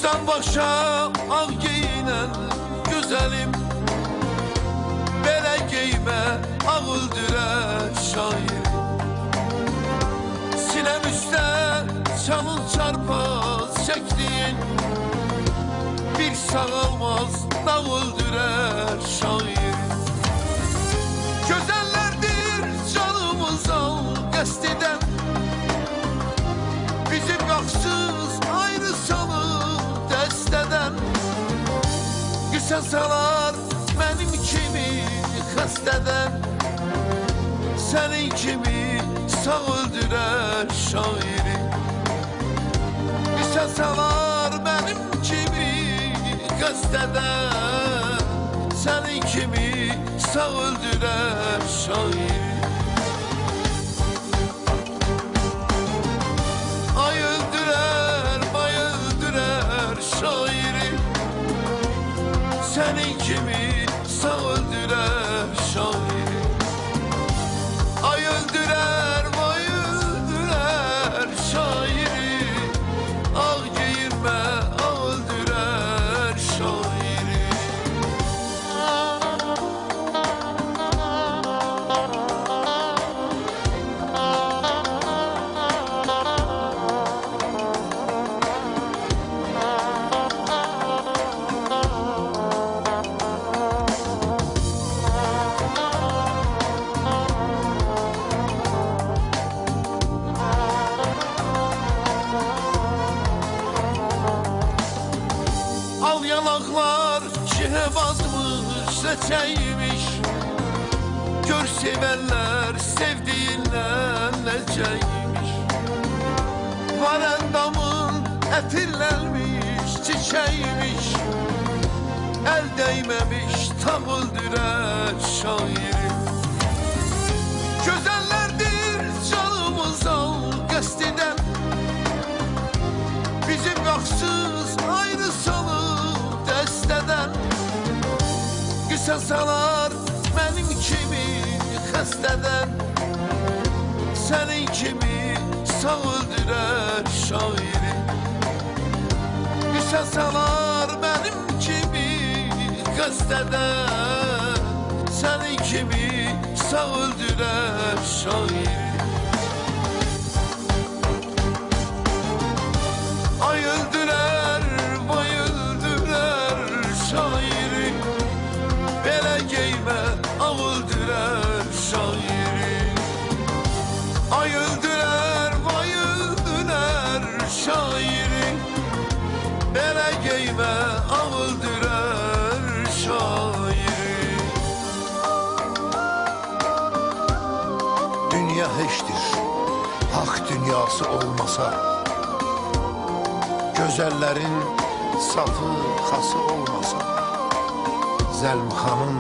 Sen başa ağ giyinen güzelim, belə giyme ağ öldürer şair. Sinem üstte çalın çarpaz çektiğin, bir sağalmaz dağ öldürer şair. Güzellerdir canımız al qəst eden, bizim baksız ayrı salır dəstədən. Qısasalar mənim kimi xəstədən, sənin kimi sağ öldürər şairi. Qısasalar mənim kimi xəstədən, sənin kimi sağ öldürər şairi. Ay öldürer, bay öldürer şairi. Senin kimi sağ öldürer şairi. Ay öldürer, bay öldürer şairi. Ağ giyirme, ağ öldürer şairi. Al yanaklar çiğne basmış reçeymiş. Gör sevenler sevdiğinden neceymiş. Var endamın etirlenmiş çiçeğiymiş. El değmemiş tam öldürer şairi. Güzellerdir canımız al qəst eden, bizim baksız ayrı salır dəstədən. Qısasalar mənim kimi xəstədən, sənin kimi sağ öldürər şairi. Qısasalar mənim kimi xəstədən, sənin kimi sağ öldürər şairi. Ay öldürer, bay öldürer şairi. Belə giyme, ağ öldürer şairi. Ay öldürer, bay öldürer şairi. Belə giyme, ağ öldürer şairi. Dünya heçtir, hak dünyası olmasa, güzellerin safı, xası olmasa, Zəlmxanın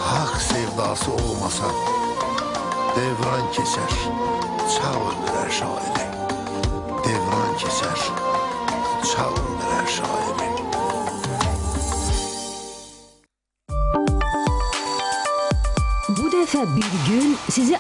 hak sevdası olmasa, devran keser, çağ öldürer şairi. Devran keser, çağ öldürer şairi. Bu dəfə bir gün sizi